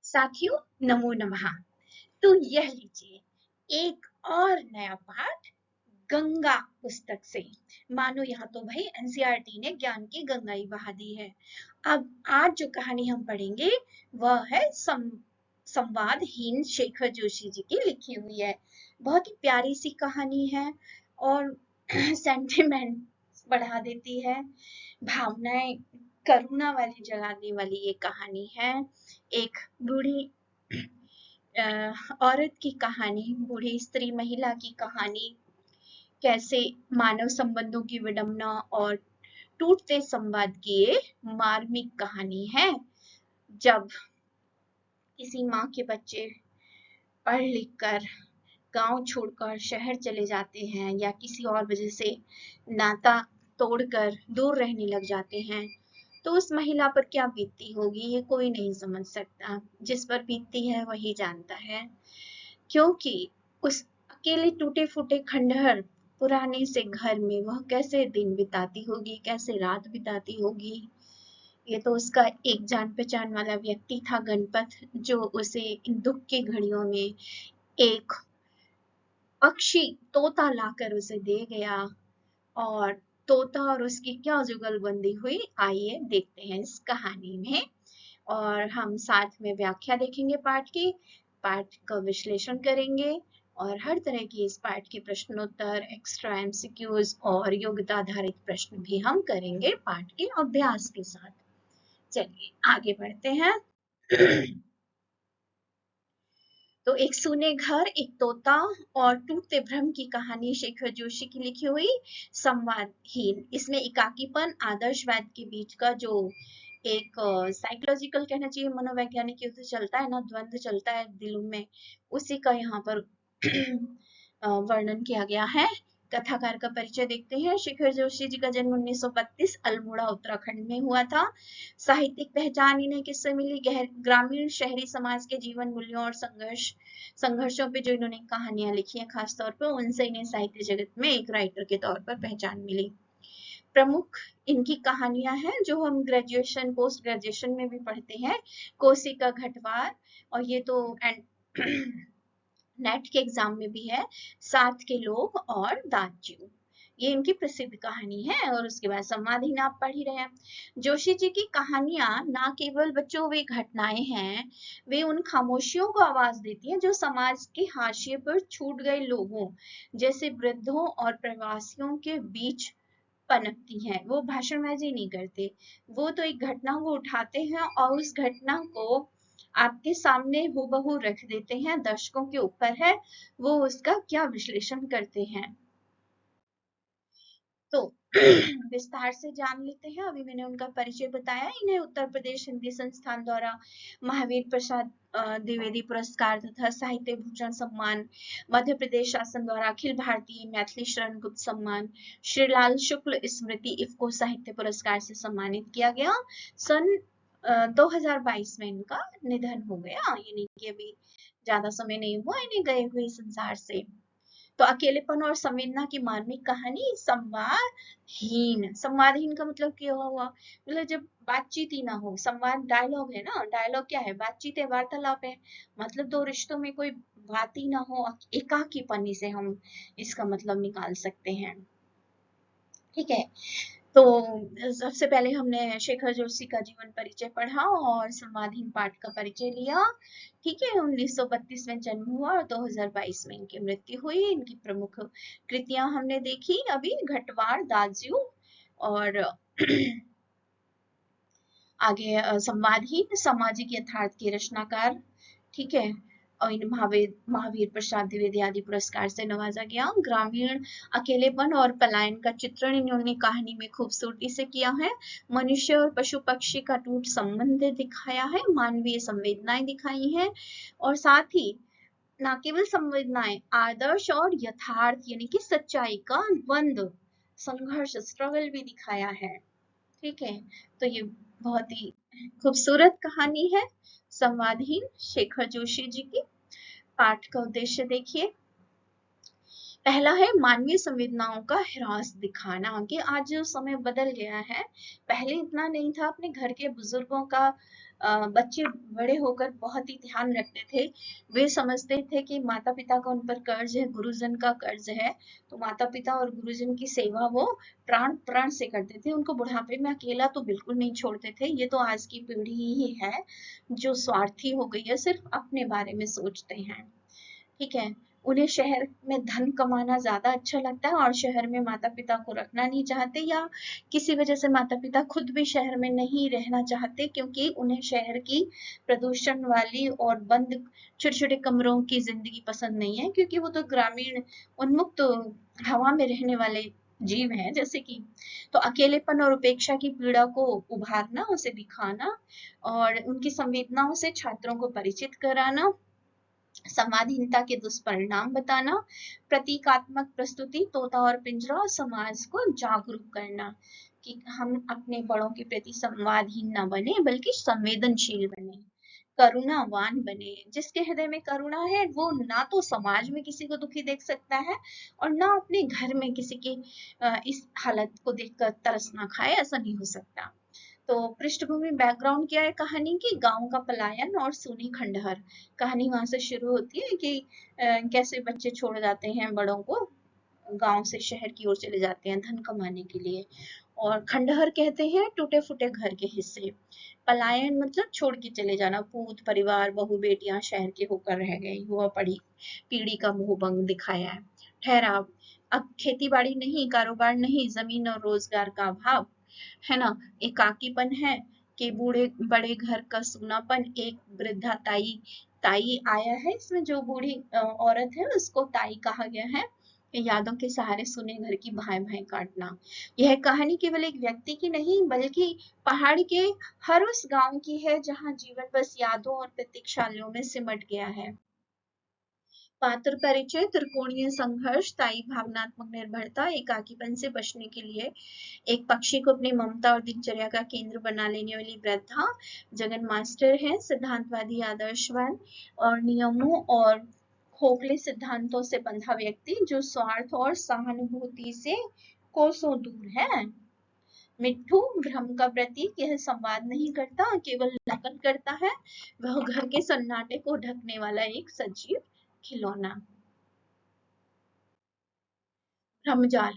साथियों, नमो नमः। तो यह लीजिए एक और नया पाठ गंगा पुस्तक से। मानो यहाँ तो भाई एनसीईआरटी ने ज्ञान की गंगा ही बहा दी है। अब आज जो कहानी हम पढ़ेंगे वह है संवादहीन शेखर जोशी जी की लिखी हुई है। बहुत ही प्यारी सी कहानी है और सेंटिमेंट बढ़ा देती है, भावनाएं करुणा वाली जगाने वाली ये कहानी है। एक बूढ़ी औरत की कहानी, बूढ़ी स्त्री महिला की कहानी, कैसे मानव संबंधों की विडंबना और टूटते संवाद की ये मार्मिक कहानी है। जब किसी माँ के बच्चे पढ़ लिख कर गांव छोड़कर शहर चले जाते हैं या किसी और वजह से नाता तोड़कर दूर रहने लग जाते हैं, तो उस महिला पर क्या बीतती होगी ये कोई नहीं समझ सकता। जिस पर बीतती है वही जानता है, क्योंकि उस अकेले टूटे फूटे खंडहर पुराने से घर में वह कैसे दिन बिताती होगी, कैसे रात बिताती होगी। ये तो उसका एक जान पहचान वाला व्यक्ति था, गणपत, जो उसे इन दुख की घड़ियों में एक पक्षी तोता लाकर उसे दे गया। और तोता और उसकी क्या जुगलबंदी हुई, आइए देखते हैं इस कहानी में। और हम साथ में व्याख्या देखेंगे पाठ की, पाठ का विश्लेषण करेंगे और हर तरह की इस पाठ के प्रश्नोत्तर, एक्स्ट्रा एमसीक्यूज और योग्यता आधारित प्रश्न भी हम करेंगे पाठ के अभ्यास के साथ। चलिए आगे बढ़ते हैं। तो एक सूने घर, एक तोता और टूटते भ्रम की कहानी शेखर जोशी की लिखी हुई संवादहीन। इसमें एकाकीपन, आदर्शवाद के बीच का जो एक साइकोलॉजिकल कहना चाहिए, मनोवैज्ञानिक युद्ध चलता है ना, द्वंद्व चलता है दिलों में, उसी का यहाँ पर वर्णन किया गया है। कथाकार का परिचय देखते हैं। शेखर जोशी जी का जन्म 1932 अल्मोड़ा उत्तराखंड में हुआ था। साहित्यिक पहचान इन्हें किससे मिली? ग्रामीण शहरी समाज के जीवन मूल्यों और संघर्षों पे जो इन्होंने कहानियां लिखी हैं खासतौर पर, उनसे इन्हें साहित्य जगत में एक राइटर के तौर पर पहचान मिली। प्रमुख इनकी कहानियां हैं जो हम ग्रेजुएशन पोस्ट ग्रेजुएशन में भी पढ़ते हैं। कोसी का घटवार, और ये तो नेट के एग्जाम में भी है, साथ के लोग और दाजू, ये इनकी प्रसिद्ध कहानी है। और उसके बाद संवादहीन आप पढ़ ही रहे हैं। जोशी जी की कहानियां ना केवल बच्चों वे घटनाएं हैं, वे उन खामोशियों को आवाज देती हैं जो समाज के हाशिए पर छूट गए लोगों जैसे वृद्धों और प्रवासियों के बीच पनपती हैं। वो भाषणबाजी नहीं करते, वो तो एक घटना को उठाते हैं और उस घटना को आपके सामने हूबहू रख देते हैं। दर्शकों के ऊपर है वो उसका क्या विश्लेषण करते हैं। तो विस्तार से जान लेते हैं। अभी मैंने उनका परिचय बताया। इन्हें उत्तर प्रदेश हिंदी संस्थान द्वारा महावीर प्रसाद द्विवेदी पुरस्कार तथा साहित्य भूषण सम्मान, मध्य प्रदेश शासन द्वारा अखिल भारतीय मैथिली शरण गुप्त सम्मान, श्रीलाल शुक्ल स्मृति इफ्को साहित्य पुरस्कार से सम्मानित किया गया। सन 2022 में इनका निधन हो गया, यानी कि अभी ज्यादा समय नहीं हुआ इन्हें गए हुए संसार से। तो अकेलेपन और संवेदना की मार्मिक कहानी संवादहीन। संवादहीन का मतलब क्या हुआ? मतलब जब बातचीत ही ना हो। संवाद डायलॉग है ना, डायलॉग क्या है? बातचीत है, वार्तालाप है। मतलब दो रिश्तों में कोई बात ही ना हो, एकाकीपन से हम इसका मतलब निकाल सकते हैं। ठीक है, तो सबसे पहले हमने शेखर जोशी का जीवन परिचय पढ़ा और संवादहीन पाठ का परिचय लिया। ठीक है, 1932 में जन्म हुआ और 2022 में इनकी मृत्यु हुई। इनकी प्रमुख कृतियां हमने देखी अभी, घटवार, दाजू और आगे संवादहीन, सामाजिक यथार्थ के रचनाकार। ठीक है, और इन महावीर प्रसाद द्विवेदी आदि पुरस्कार से नवाजा गया। ग्रामीण अकेलेपन और पलायन का चित्रण इन्होंने कहानी में खूबसूरती से किया है। मनुष्य और पशु पक्षी का टूट संबंध दिखाया है, मानवीय संवेदनाएं दिखाई हैं, और साथ ही न केवल संवेदनाएं, आदर्श और यथार्थ यानी कि सच्चाई का द्वंद्व, संघर्ष, स्ट्रगल भी दिखाया है। ठीक है, तो ये बहुत ही खूबसूरत कहानी है संवादहीन शेखर जोशी जी की। पाठ का उद्देश्य देखिए। पहला है मानवीय संवेदनाओं का ह्रास दिखाना, कि आज जो समय बदल गया है, पहले इतना नहीं था। अपने घर के बुजुर्गों का बच्चे बड़े होकर बहुत ही ध्यान रखते थे। वे समझते थे कि माता पिता का उन पर कर्ज है, गुरुजन का कर्ज है, तो माता पिता और गुरुजन की सेवा वो प्राण प्राण से करते थे। उनको बुढ़ापे में अकेला तो बिल्कुल नहीं छोड़ते थे। ये तो आज की पीढ़ी ही है जो स्वार्थी हो गई है, सिर्फ अपने बारे में सोचते हैं। ठीक है, उन्हें शहर में धन कमाना ज्यादा अच्छा लगता है और शहर में माता पिता को रखना नहीं चाहते, या किसी वजह से माता पिता खुद भी शहर में नहीं रहना चाहते, क्योंकि उन्हें शहर की प्रदूषण वाली और बंद छोटे छोटे कमरों की जिंदगी पसंद नहीं है, क्योंकि वो तो ग्रामीण उन्मुक्त हवा में रहने वाले जीव हैं जैसे कि। तो अकेलेपन और उपेक्षा की पीड़ा को उभारना, उसे दिखाना और उनकी संवेदनाओं से छात्रों को परिचित कराना, संवादहीनता के दुष्परिणाम बताना, प्रतीकात्मक प्रस्तुति, तोता और पिंजरा और समाज को जागरूक करना कि हम अपने बड़ों के प्रति संवादहीन न बने बल्कि संवेदनशील बने, करुणावान बने। जिसके हृदय में करुणा है वो ना तो समाज में किसी को दुखी देख सकता है और ना अपने घर में किसी की इस हालत को देखकर तरस ना खाए, ऐसा नहीं हो सकता। तो पृष्ठभूमि बैकग्राउंड क्या है कहानी की? गांव का पलायन और सूनी खंडहर। कहानी वहां से शुरू होती है कि कैसे बच्चे छोड़ जाते हैं बड़ों को, गांव से शहर की ओर चले जाते हैं धन कमाने के लिए। और खंडहर कहते हैं टूटे फूटे घर के हिस्से। पलायन मतलब छोड़ के चले जाना, पूत परिवार बहू बेटियां शहर के होकर रह गए, युवा पढ़ी पीढ़ी का मोहभंग दिखाया है। ठहराव, अब खेती बाड़ी नहीं, कारोबार नहीं, जमीन और रोजगार का अभाव है ना, एकाकीपन है कि बूढ़े बड़े घर का सूनापन, एक वृद्धा ताई, ताई आया है इसमें, जो बूढ़ी औरत है उसको ताई कहा गया है। यादों के सहारे सुने घर की भाई भाई काटना। यह कहानी केवल एक व्यक्ति की नहीं बल्कि पहाड़ के हर उस गांव की है जहां जीवन बस यादों और प्रतीक्षालयों में सिमट गया है। पात्र परिचय, त्रिकोणीय संघर्ष, ताई भावनात्मक निर्भरता, एकाकीपन से बचने के लिए एक पक्षी को अपनी ममता और दिनचर्या का केंद्र बना लेने वाली वृद्धा। जगन मास्टर है सिद्धांतवादी आदर्शवान और नियमों और खोखले सिद्धांतों से बंधा व्यक्ति जो स्वार्थ और सहानुभूति से कोसों दूर है। मिट्ठू भ्रम का प्रतीक, यह संवाद नहीं करता, केवल नकल करता है। वह घर के सन्नाटे को ढकने वाला एक सजीव खिलौना। भ्रमजाल,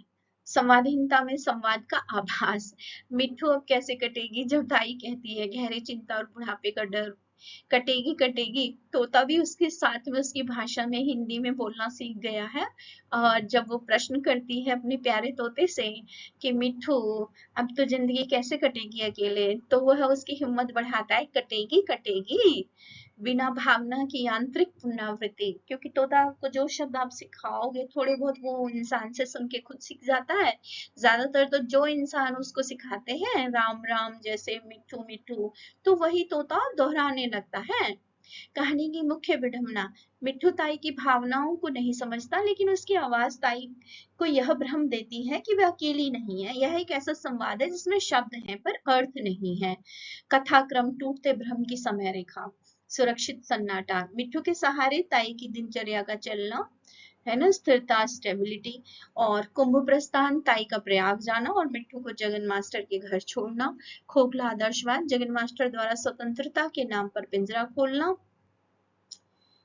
संवादहीनता में संवाद का आभास। मिट्ठू अब कैसे कटेगी जब दाई कहती है, गहरी चिंता और बुढ़ापे का डर। कटेगी कटेगी, तोता भी उसके साथ में उसकी भाषा में हिंदी में बोलना सीख गया है। और जब वो प्रश्न करती है अपने प्यारे तोते से कि मिट्ठू अब तो जिंदगी कैसे कटेगी अकेले, तो वह उसकी हिम्मत बढ़ाता है, कटेगी कटेगी, बिना भावना की यांत्रिक पुनरावृत्ति। क्योंकि तोता को जो शब्द आप सिखाओगे थोड़े बहुत वो इंसान से सुन के खुद सीख जाता है। ज्यादातर तो जो इंसान उसको सिखाते हैं राम राम जैसे मिट्ठू मिट्ठू, तो वही तोता दोहराने लगता है। कहानी की मुख्य विडंबना, मिट्ठू ताई की भावनाओं को नहीं समझता, लेकिन उसकी आवाज ताई को यह भ्रम देती है कि वह अकेली नहीं है। यह एक ऐसा संवाद है जिसमें शब्द हैं पर अर्थ नहीं है। कथाक्रम, टूटते भ्रम की समय रेखा, सुरक्षित सन्नाटा, मिट्ठू के सहारे ताई की दिनचर्या का चलना, है ना, स्थिरता स्टेबिलिटी। और कुंभ प्रस्थान, ताई का प्रयाग जाना और मिट्ठू को जगन मास्टर के घर छोड़ना। खोखला आदर्शवाद, जगन मास्टर द्वारा स्वतंत्रता के नाम पर पिंजरा खोलना,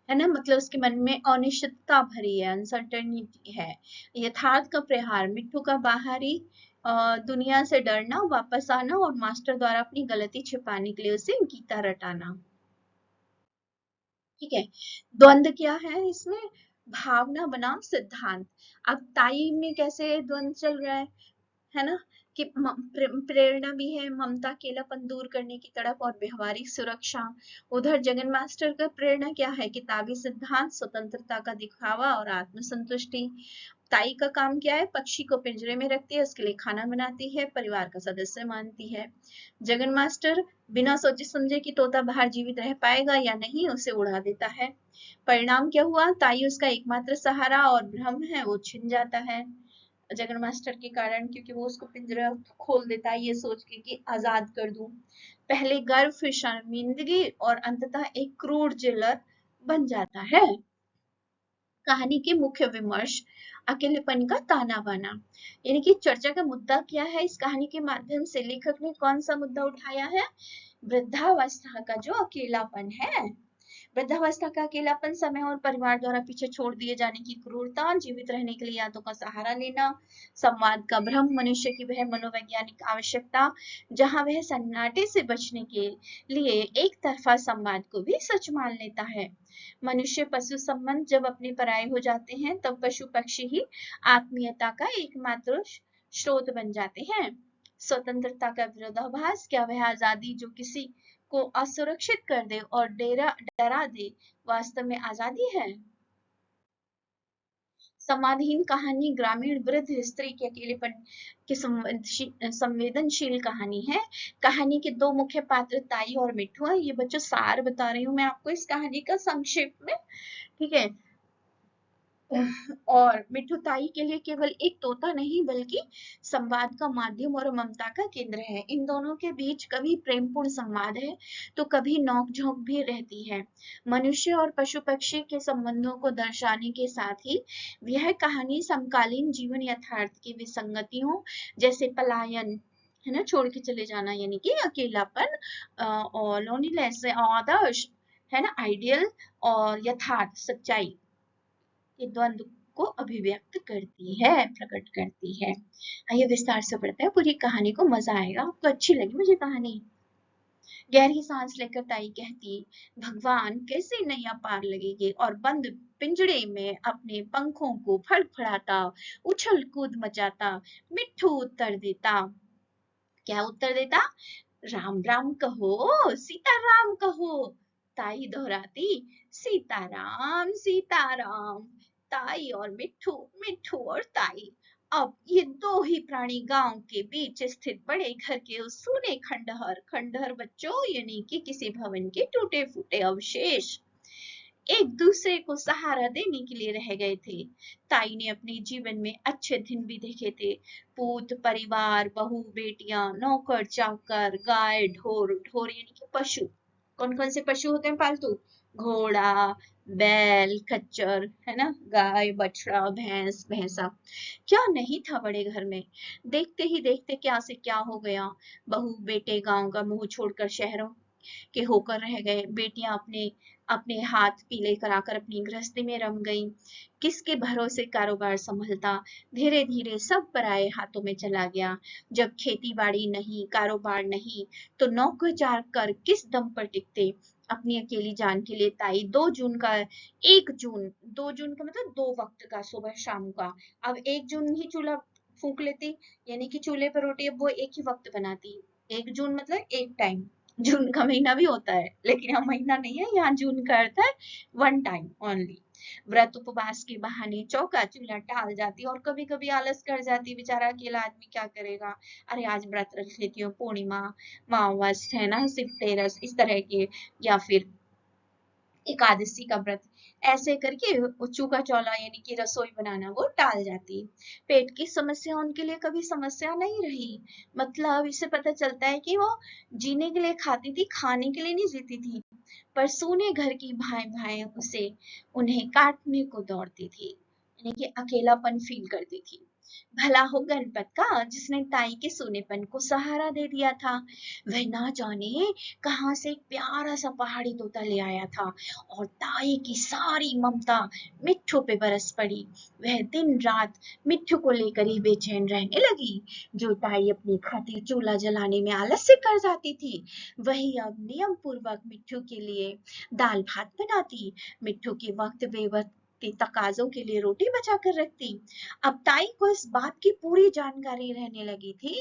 है ना, मतलब उसके मन में अनिश्चितता भरी है, अनसर्टेनिटी है। यथार्थ का प्रहार, मिट्ठू का बाहरी दुनिया से डरना, वापस आना और मास्टर द्वारा अपनी गलती छिपाने के लिए उसे गीता रटाना। ठीक है, द्वंद क्या है इसमें? भावना बनाम सिद्धांत। अब ताई में कैसे द्वंद चल रहा है ना, कि प्रेरणा भी है, ममता अकेलापन दूर करने की तड़प और व्यवहारिक सुरक्षा। उधर जगन मास्टर का प्रेरणा क्या है? किताबी सिद्धांत, स्वतंत्रता का दिखावा और आत्मसंतुष्टि। ताई का काम क्या है? पक्षी को पिंजरे में रखती है, उसके लिए खाना बनाती है, परिवार का सदस्य मानती है। जगन मास्टर बिना सोचे समझे कि तोता बाहर जीवित रह पाएगा या नहीं उसे उड़ा देता है। परिणाम क्या हुआ? ताई उसका एकमात्र सहारा और भ्रम है वो छिन जाता है जगन मास्टर के कारण, क्योंकि वो उसको पिंजरा खोल देता है ये सोच के कि आजाद कर दूं। पहले गर्व, फिर शर्मिंदगी और अंततः एक क्रूर जेलर बन जाता है। कहानी के मुख्य विमर्श, अकेलेपन का ताना बाना। यानी कि चर्चा का मुद्दा क्या है, इस कहानी के माध्यम से लेखक ने कौन सा मुद्दा उठाया है? वृद्धावस्था का जो अकेलापन है, वृद्धावस्था का अकेलापन, समय और परिवार द्वारा पीछे छोड़ दिए जाने की क्रूरता, जीवित रहने के लिए यादों का सहारा लेना, संवाद का भ्रम, मनुष्य की वह मनोवैज्ञानिक आवश्यकता जहां वह सन्नाटे से बचने के लिए एक तरफा संवाद को भी सच मान लेता है। मनुष्य पशु संबंध जब अपने पराये हो जाते हैं तब पशु पक्षी ही आत्मीयता का एकमात्र स्रोत बन जाते हैं। स्वतंत्रता का विरोधाभास, क्या वह आजादी जो किसी को असुरक्षित कर दे और डरा दे वास्तव में आजादी है? समाधीन कहानी, ग्रामीण वृद्ध स्त्री के अकेलेपन की संवेदनशील कहानी है। कहानी के दो मुख्य पात्र ताई और मिट्ठू है। ये बच्चों सार बता रही हूँ मैं आपको इस कहानी का संक्षेप में, ठीक है। और मिट्ठू ताई के लिए केवल एक तोता नहीं बल्कि संवाद का माध्यम और ममता का केंद्र है। इन दोनों के बीच कभी प्रेमपूर्ण संवाद है तो कभी नोक-झोंक भी रहती है। मनुष्य और पशु पक्षी के संबंधों को दर्शाने के साथ ही यह कहानी समकालीन जीवन यथार्थ की विसंगतियों जैसे पलायन, है ना, छोड़ के चले जाना यानी कि अकेलापन, और लोनलीनेस, आदर्श, है ना, आइडियल, और यथार्थ, सच्चाई के द्वंद्व को अभिव्यक्त करती है, प्रकट करती है। आइए विस्तार से पढ़ते हैं पूरी कहानी को, मजा आएगा, आपको अच्छी लगी मुझे कहानी। गहरी सांस लेकर ताई कहती, भगवान कैसे नैया पार लगेगी, और बंद पिंजड़े में अपने पंखों को फड़फड़ाता उछल कूद मचाता मिट्ठू उत्तर देता। क्या उत्तर देता? राम राम कहो, सीताराम कहो। ताई दोहराती, सीताराम सीताराम। ताई और मिट्ठू, मिट्ठू और ताई। अब ये दो ही प्राणी गांव के बीच स्थित बड़े घर के उस सूने खंडहर, खंडहर बच्चों यानी कि किसी भवन के टूटे फूटे अवशेष, एक दूसरे को सहारा देने के लिए रह गए थे। ताई ने अपने जीवन में अच्छे दिन भी देखे थे, पूत परिवार, बहू बेटियां, नौकर चाकर, गाय, ढोर, ढोर यानी कि पशु। कौन कौन से पशु होते हैं पालतू? घोड़ा, बैल, खच्चर, है ना, गाय, बछड़ा, भैंस, भैंसा। क्या नहीं था बड़े घर में। देखते ही देखते क्या से क्या हो गया। बहू बेटे गांव का मुंह छोड़कर शहरों के होकर रह गए। बेटियां अपने अपने हाथ पीले कराकर अपनी गृहस्थी में रम गईं। किसके भरोसे कारोबार संभलता? धीरे धीरे सब पराये हाथों में चला गया। जब खेती बाड़ी नहीं, कारोबार नहीं, तो नौकर चार कर किस दम पर टिकते? अपनी अकेली जान के लिए ताई 2 जून का 1 जून, 2 जून का मतलब 2 वक्त का, सुबह शाम का, अब 1 जून ही चूल्हा फूंक लेती, यानी कि चूल्हे पर रोटी अब वो एक ही वक्त बनाती। 1 जून मतलब एक टाइम। जून का महीना भी होता है लेकिन यहाँ महीना नहीं है, यहाँ जून का अर्थ है वन टाइम ओनली। व्रत उपवास के बहाने चौका चूल्हा टाल जाती और कभी कभी आलस कर जाती, बेचारा अकेला आदमी क्या करेगा, अरे आज व्रत रख लेती हूँ, पूर्णिमा, मावस, है ना, सिर्फ तेरस, इस तरह के, या फिर एकादशी का व्रत, ऐसे करके चूका चौला यानी कि रसोई बनाना वो टाल जाती। पेट की समस्या उनके लिए कभी समस्या नहीं रही। मतलब इससे पता चलता है कि वो जीने के लिए खाती थी, खाने के लिए नहीं जीती थी। पर सूने घर की भाई भाई उसे उन्हें काटने को दौड़ती थी, यानी कि अकेलापन फील करती थी। भला हो गणपत का जिसने ताई के सोनेपन को सहारा दे दिया था। वह ना जाने कहां से एक प्यारा सा पहाड़ी तोता ले आया था और ताई की सारी ममता मिट्ठू पे बरस पड़ी। वह दिन रात मिट्ठू को लेकर ही बेचैन रहने लगी। जो ताई अपनी खातिर चूल्हा जलाने में आलस्य कर जाती थी, वही अब नियम पूर्वक मिट्ठू के लिए दाल भात बनाती, मिट्ठू के वक्त बेवक्त के तकाजों के लिए रोटी बचा कर रखती। अब ताई को इस बात की पूरी जानकारी रहने लगी थी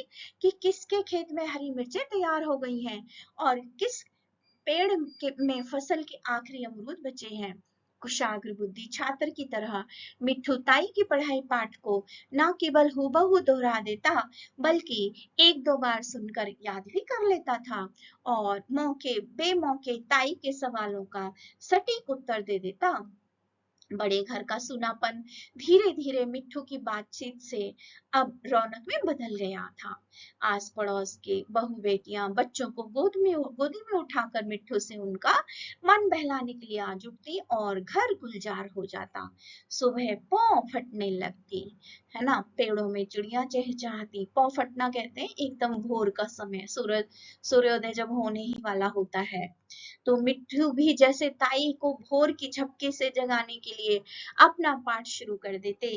कि किसके खेत में हरी मिर्चें तैयार हो गई हैं और किस पेड़ में फसल के आखिरी अमरूद बचे हैं। कुशाग्र बुद्धि छात्र की तरह मिट्ठू ताई की पढ़ाई पाठ को न केवल हूबहू दोहरा देता बल्कि एक दो बार सुनकर याद भी कर लेता था और मौके बेमौके ताई के सवालों का सटीक उत्तर दे देता। बड़े घर का सूनापन धीरे धीरे मिट्ठू की बातचीत से अब रौनक में बदल गया था। आस पड़ोस के बहू बेटियां बच्चों को गोदी में उठाकर मिट्ठू से उनका मन बहलाने के लिए आ जुटती और घर गुलजार हो जाता। सुबह पौ फटने लगती, है ना, पेड़ों में चिड़िया चहचहाती। पौ फटना कहते हैं एकदम भोर का समय, सूर्योदय जब होने ही वाला होता है। तो मिट्ठू भी जैसे ताई को भोर की झपकी से जगाने के लिए अपना पाठ शुरू कर देते।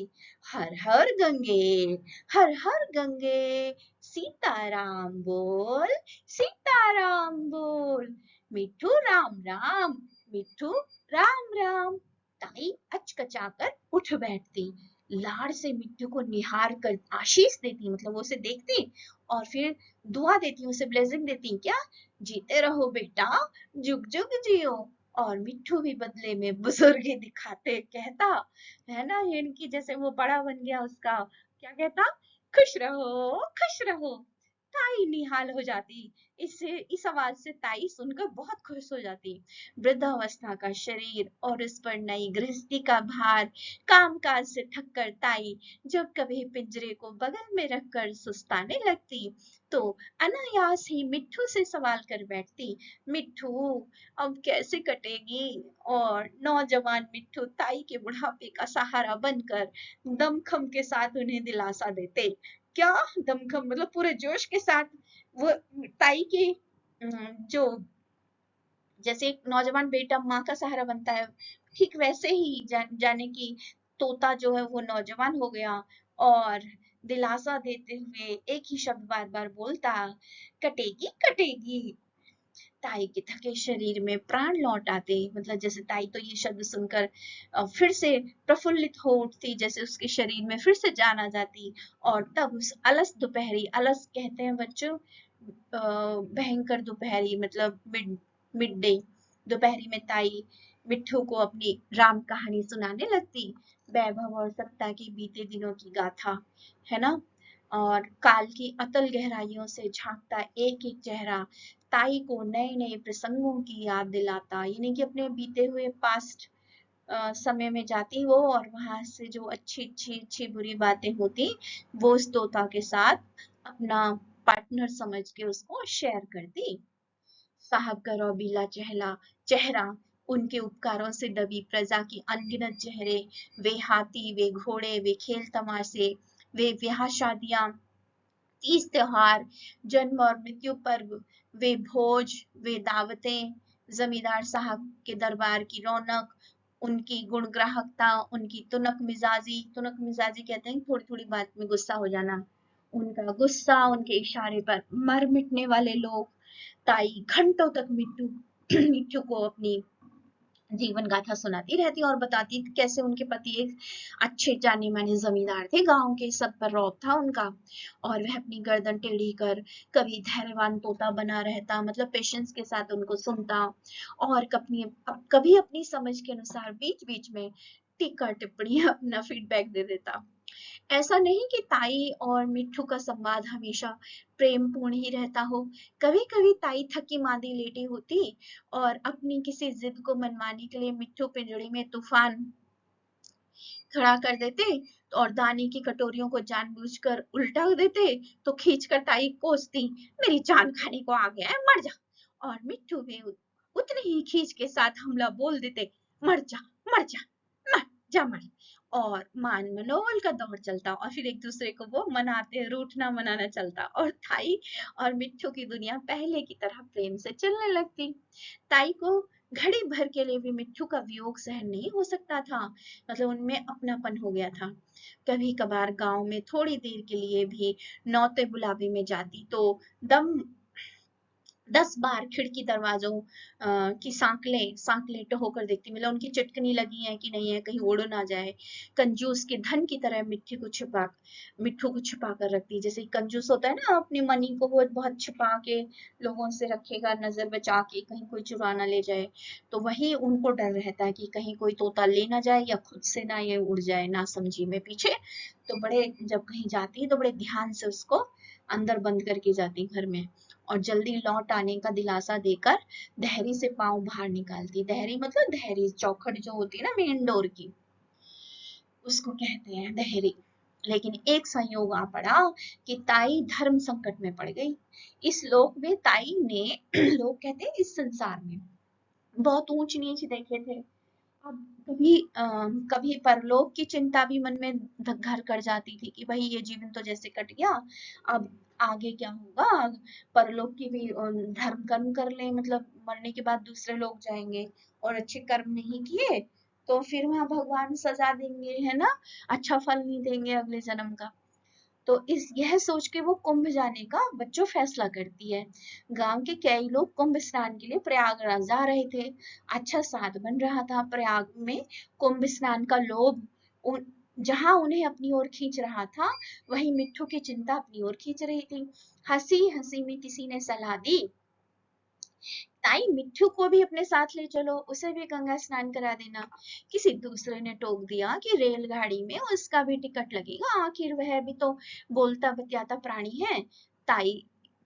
हर हर गंगे, हर हर गंगे, सीताराम बोल, सीताराम बोल, मिट्ठू राम राम, मिट्ठू राम राम। ताई अचकचाकर उठ बैठती, लाड़ से मिट्ठू को निहार कर आशीष देती, मतलब वो उसे देखती और फिर दुआ देती, उसे ब्लेसिंग देती। क्या, जीते रहो बेटा, जुग जुग जियो। और मिट्ठू भी बदले में बुजुर्गी दिखाते कहता, है ना, यानी कि जैसे वो बड़ा बन गया उसका, क्या कहता, खुश रहो खुश रहो। ताई निहाल हो जाती, इससे इस आवाज से ताई सुनकर बहुत खुश हो जाती। वृद्धावस्था का शरीर और उस पर नई गृहस्थी का भार, काम काज से थक कर ताई जब कभी पिंजरे को बगल में रखकर सुस्ताने लगती तो अनायास ही मिट्ठू से सवाल कर बैठती, मिट्ठू अब कैसे कटेगी। और नौजवान मिट्ठू ताई के बुढ़ापे का सहारा बनकर दमखम के साथ उन्हें दिलासा देते। क्या, दमखम मतलब पूरे जोश के साथ वो ताई की जो, जैसे एक नौजवान बेटा माँ का सहारा बनता है, ठीक वैसे ही जाने की तोता जो है वो नौजवान हो गया और दिलासा देते हुए एक ही शब्द बार बार बोलता, कटेगी कटेगी। ताई के थके शरीर में प्राण लौट आते, मतलब जैसे ताई तो ये शब्द सुनकर फिर से प्रफुल्लित हो उठती, जैसे उसके शरीर में फिर से जान आ जाती। और तब उस अलस दोपहरी, अलस कहते हैं बच्चों भयंकर दोपहरी, मतलब मिड मिड डे, दोपहरी में ताई मिट्ठू को अपनी राम कहानी सुनाने लगती, वैभव और सत्ता की बीते दिनों की गाथा, है ना। और काल की अतल गहराइयों से झांकता एक एक चेहरा ताई को नए नए प्रसंगों की याद दिलाता, यानी कि अपने बीते हुए पास्ट समय में जाती वो और वहां से जो अच्छी अच्छी अच्छी बुरी बातें होती वो उस तोता के साथ अपना पार्टनर समझ के उसको शेयर करती। साहब का रौबीला चेहरा, उनके उपकारों से दबी प्रजा की अनगिनत चेहरे, वे हाथी, वे घोड़े, वे खेल तमाशे, वे ब्याह शादियां, तीज त्योहार, जन्म और मृत्यु पर्व, वे भोज, वे दावतें, जमींदार साहब के दरबार की रौनक, उनकी गुणग्राहकता, उनकी तुनक मिजाजी कहते हैं थोड़ी थोड़ी बात में गुस्सा हो जाना, उनका गुस्सा, उनके इशारे पर मर मिटने वाले लोग। ताई घंटों तक मिट्टू मिट्टू को अपनी जीवन गाथा सुनाती रहती और बताती थी कैसे उनके पति एक अच्छे जाने माने जमींदार थे, गांव के सब पर रौब था उनका। और वह अपनी गर्दन टेढ़ी कर कभी धैर्यवान तोता बना रहता, मतलब पेशेंस के साथ उनको सुनता, और कभी अपनी समझ के अनुसार बीच बीच में टीका टिप्पणी अपना फीडबैक दे देता। ऐसा नहीं कि ताई और मिट्ठू का संवाद हमेशा प्रेम पूर्ण ही रहता हो। कभी कभी ताई थकी मांदी लेटी होती और अपनी किसी जिद को मनवाने के लिए मिट्ठू पिंजड़े में तूफान खड़ा कर देते और दाने की कटोरियों को जानबूझकर उल्टा देते तो खींचकर ताई कोसती, मेरी जान खाने को आ गया है, मर जा। और मिट्ठू भी उतने ही खींच के साथ हमला बोल देते, मर जा मर जा, मर जा मर। और मान मनोबल का दौर चलता और फिर एक दूसरे को वो मनाते, रूठना मनाना चलता और ताई और मिट्ठू की दुनिया पहले की तरह प्रेम से चलने लगती। ताई को घड़ी भर के लिए भी मिट्ठू का वियोग सहन नहीं हो सकता था, मतलब उनमें अपनापन हो गया था। कभी कभार गांव में थोड़ी देर के लिए भी नौते बुलावे में जाती तो दम 10 बार खिड़की दरवाजों की सांकलें टहोकर देखती, मतलब उनकी चिटकनी लगी है कि नहीं है, कहीं उड़ ना जाए। कंजूस के धन की तरह मिट्ठू को छिपा कर रखती, जैसे कंजूस होता है ना, अपनी मनी को वो बहुत छिपा के लोगों से रखेगा, नजर बचा के कहीं कोई चुरा ना ले जाए। तो वही उनको डर रहता है कि कहीं कोई तोता ले ना जाए या खुद से ना ये उड़ जाए ना समझी में पीछे। तो बड़े जब कहीं जाती है तो बड़े ध्यान से उसको अंदर बंद करके जाती घर में और जल्दी लौट आने का दिलासा देकर धैर्य से पांव बाहर निकालती। धैर्य मतलब धैर्य चौखट जो होती है ना मेन डोर की, उसको कहते हैं दहेरी। लेकिन एक संयोग आ पड़ा कि ताई धर्म संकट में पड़ गई। इस लोक में ताई ने लोग कहते हैं इस संसार में बहुत ऊंच नीच देखे थे। अब कभी परलोक की चिंता भी मन में घर कर जाती थी कि भाई ये जीवन तो जैसे कट गया, अब आगे क्या होगा। परलोक की भी धर्म कर्म कर ले, मतलब मरने के बाद दूसरे लोग जाएंगे और अच्छे कर्म नहीं किए तो फिर वहां भगवान सजा देंगे, है ना, अच्छा फल नहीं देंगे अगले जन्म का। तो इस यह सोच के वो कुंभ जाने का बच्चों फैसला करती है। गांव के कई लोग कुंभ स्नान के लिए प्रयागराज जा रहे थे। अच्छा साथ बन रहा था। प्रयाग में कुंभ स्नान का लोभ जहां उन्हें अपनी ओर खींच रहा था, वहीं मिट्ठू की चिंता अपनी ओर खींच रही थी। हंसी हंसी में किसी ने सलाह दी, ताई मिट्ठू को भी अपने साथ ले चलो, उसे भी गंगा स्नान करा देना। किसी दूसरे ने टोक दिया कि रेलगाड़ी में उसका भी टिकट लगेगा, आखिर वह भी तो बोलता बतियाता प्राणी है। ताई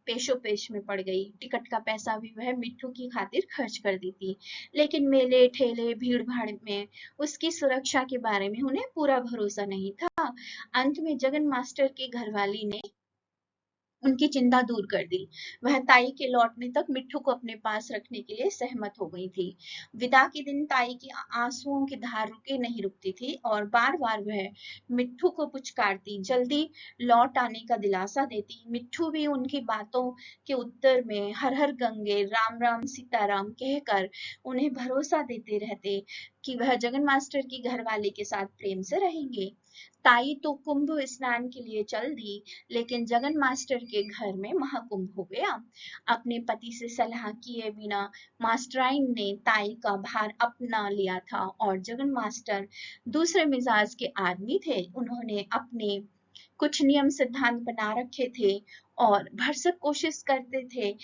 पेशो पेश में पड़ गई। टिकट का पैसा भी वह मिट्ठू की खातिर खर्च कर देती, लेकिन मेले ठेले भीड़ भाड़ में उसकी सुरक्षा के बारे में उन्हें पूरा भरोसा नहीं था। अंत में जगन मास्टर की घरवाली ने उनकी चिंता दूर कर दी। वह ताई के लौटने तक मिट्ठू को अपने पास रखने के लिए सहमत हो गई थी। विदा के दिन ताई की आंसुओं की धार रुके नहीं रुकती थी और बार बार वह मिट्ठू को पुचकारती, जल्दी लौट आने का दिलासा देती। मिट्ठू भी उनकी बातों के उत्तर में हर हर गंगे राम राम सीताराम कहकर उन्हें भरोसा देते रहते कि वह जगन मास्टर की घरवाले के साथ प्रेम से रहेंगे। ताई तो कुंभ स्नान के लिए चल दी, लेकिन जगन मास्टर के घर में महाकुंभ हो गया। अपने पति से सलाह किए बिना मास्टराइन ने ताई का भार अपना लिया था और जगन मास्टर दूसरे मिजाज के आदमी थे। उन्होंने अपने कुछ नियम सिद्धांत बना रखे थे और भरसक कोशिश करते थे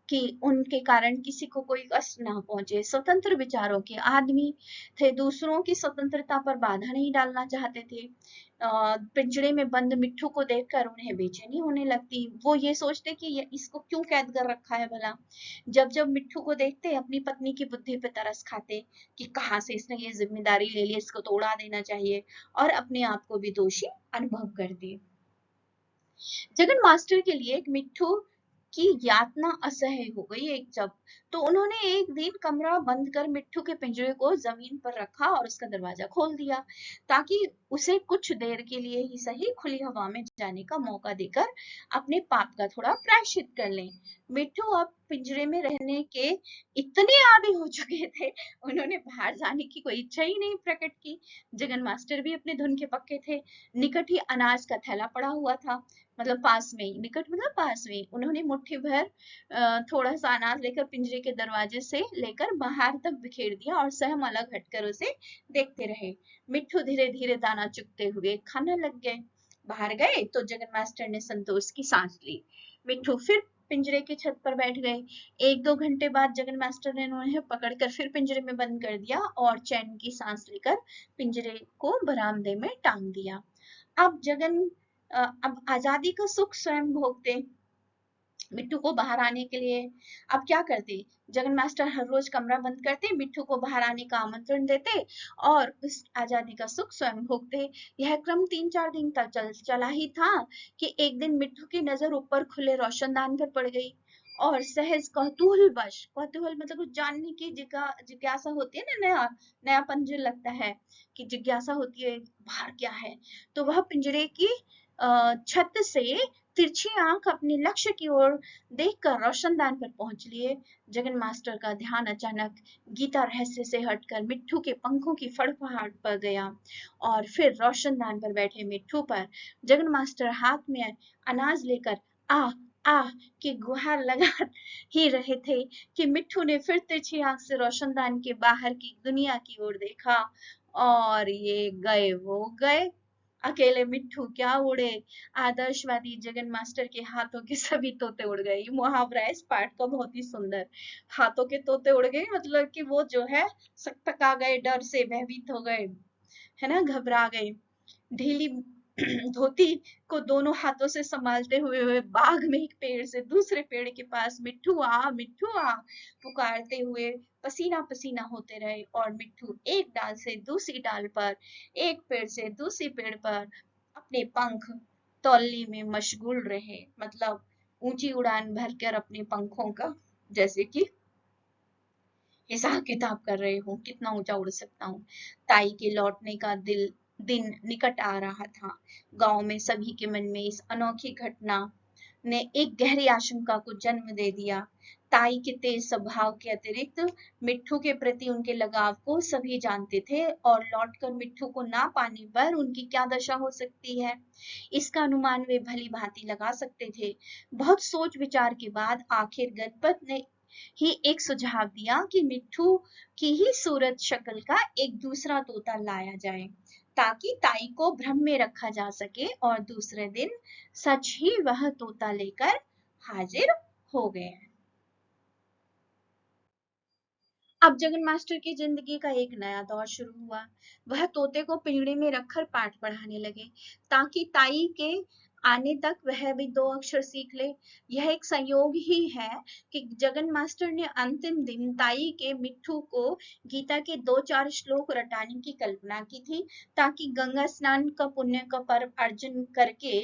कि उनके कारण किसी को कोई कष्ट ना पहुंचे। स्वतंत्र विचारों के आदमी थे, दूसरों की स्वतंत्रता पर बाधा नहीं डालना चाहते थे। पिंजड़े में बंद मिट्ठू को देखकर उन्हें बेचैनी होने लगती। वो ये सोचते कि ये इसको क्यों कैद कर रखा है भला। जब जब मिट्ठू को देखते अपनी पत्नी की बुद्धि पे तरस खाते कि कहाँ से इसने ये जिम्मेदारी ले ली, इसको तो उड़ा देना चाहिए, और अपने आप को भी दोषी अनुभव करते। जगन मास्टर के लिए एक मिट्ठू की यातना असह्य हो गई एक जब, तो उन्होंने एक दिन कमरा बंद कर मिट्ठू के पिंजरे को जमीन पर रखा और उसका दरवाजा खोल दिया ताकि उसे कुछ देर के लिए ही सही खुली हवा में जाने का मौका देकर अपने पाप का थोड़ा प्रायश्चित कर लें। मिट्ठू अब पिंजरे में रहने के इतने आदी हो चुके थे, उन्होंने बाहर जाने की कोई इच्छा ही नहीं प्रकट की। जगन मास्टर भी अपने धुन के पक्के थे। निकट ही अनाज का थैला पड़ा हुआ था, मतलब पास में ही, निकट मतलब पास में। उन्होंने मुट्ठी भर थोड़ा सा अनाज लेकर पिंजरे के दरवाजे से लेकर बाहर तक बिखेर दिया और सहम अलग हटकर उसे देखते रहे। मिट्ठू धीरे धीरे दाना चुगते हुए खाना लग गए। बाहर गए तो जगन मास्टर ने संतोष की सांस ली। मिट्ठू फिर पिंजरे की छत पर बैठ गए। एक दो घंटे बाद जगन मास्टर ने उन्हें पकड़कर फिर पिंजरे में बंद कर दिया और चैन की सांस लेकर पिंजरे को बरामदे में टांग दिया। अब अब आजादी का सुख स्वयं भोगते। मिट्ठू को बाहर आने के लिए अब क्या करते, जगन मास्टर हर रोज कमरा बंद करते, मिट्ठू को बाहर आने का आमंत्रण देते और उस आजादी का सुख स्वयं भोगते। यह क्रम 3-4 दिन तक चला ही था कि एक दिन मिट्ठू की नजर ऊपर खुले रोशनदान पर पड़ गई और सहज कौतूहलवश, कौतूहल मतलब कुछ जानने की जिज्ञासा होती है ना, नया नयापन जो लगता है कि जिज्ञासा होती है बाहर क्या है, तो वह पिंजरे की छत से तिरछी आंख अपने लक्ष्य की ओर देखकर रोशनदान पर पहुंच लिए। जगन मास्टर का ध्यान अचानक गीता रहस्य से हटकर मिट्ठू के पंखों की फड़फड़ाहट पर गया और फिर रोशनदान पर बैठे मिट्ठू पर। जगन मास्टर हाथ में अनाज लेकर आह आह की गुहार लगा ही रहे थे कि मिट्ठू ने फिर तिरछी आंख से रोशनदान के बाहर की दुनिया की ओर देखा और ये गए वो गए। अकेले मिट्ठू क्या उड़े, आदर्शवादी जगन मास्टर के हाथों के सभी तोते उड़ गए। ये मुहावरा है इस पाठ का बहुत ही सुंदर। हाथों के तोते उड़ गए मतलब कि वो जो है सकपका गए, डर से भयभीत हो गए, है ना, घबरा गए। ढीली धोती को दोनों हाथों से संभालते हुए बाग में एक पेड़ से दूसरे पेड़ के पास मिट्ठू आ पुकारते हुए पसीना पसीना होते रहे, और मिट्ठू एक डाल से दूसरी डाल पर, एक पेड़ से दूसरी पेड़ पर अपने पंख तौलने में मशगूल रहे। मतलब ऊंची उड़ान भरकर अपने पंखों का जैसे कि हिसाब किताब कर रहे हो, कितना ऊंचा उड़ सकता हूँ। ताई के लौटने का दिन निकट आ रहा था। गांव में सभी के मन में इस अनोखी घटना ने एक गहरी आशंका को जन्म दे दिया। ताई के तेज स्वभाव के अतिरिक्त मिट्ठू के प्रति उनके लगाव को सभी जानते थे, और लौटकर मिट्ठू को ना पाने पर उनकी क्या दशा हो सकती है, इसका अनुमान वे भली भांति लगा सकते थे। बहुत सोच विचार के बाद आखिर गणपत ने ही एक सुझाव दिया कि मिट्ठू की ही सूरत शक्ल का एक दूसरा तोता लाया जाए, ताकि ताई को भ्रम में रखा जा सके, और दूसरे दिन सच ही वह तोता लेकर हाजिर हो गए। अब जगन मास्टर की जिंदगी का एक नया दौर शुरू हुआ। वह तोते को पिंजड़े में रखकर पाठ पढ़ाने लगे, ताकि ताई के आने तक वह भी दो अक्षर सीख ले। यह एक संयोग ही है कि जगन मास्टर ने अंतिम दिन ताई के मिट्ठू को गीता के 2-4 श्लोक रटाने की कल्पना की थी, ताकि गंगा स्नान का पुण्य का पर्व अर्जन करके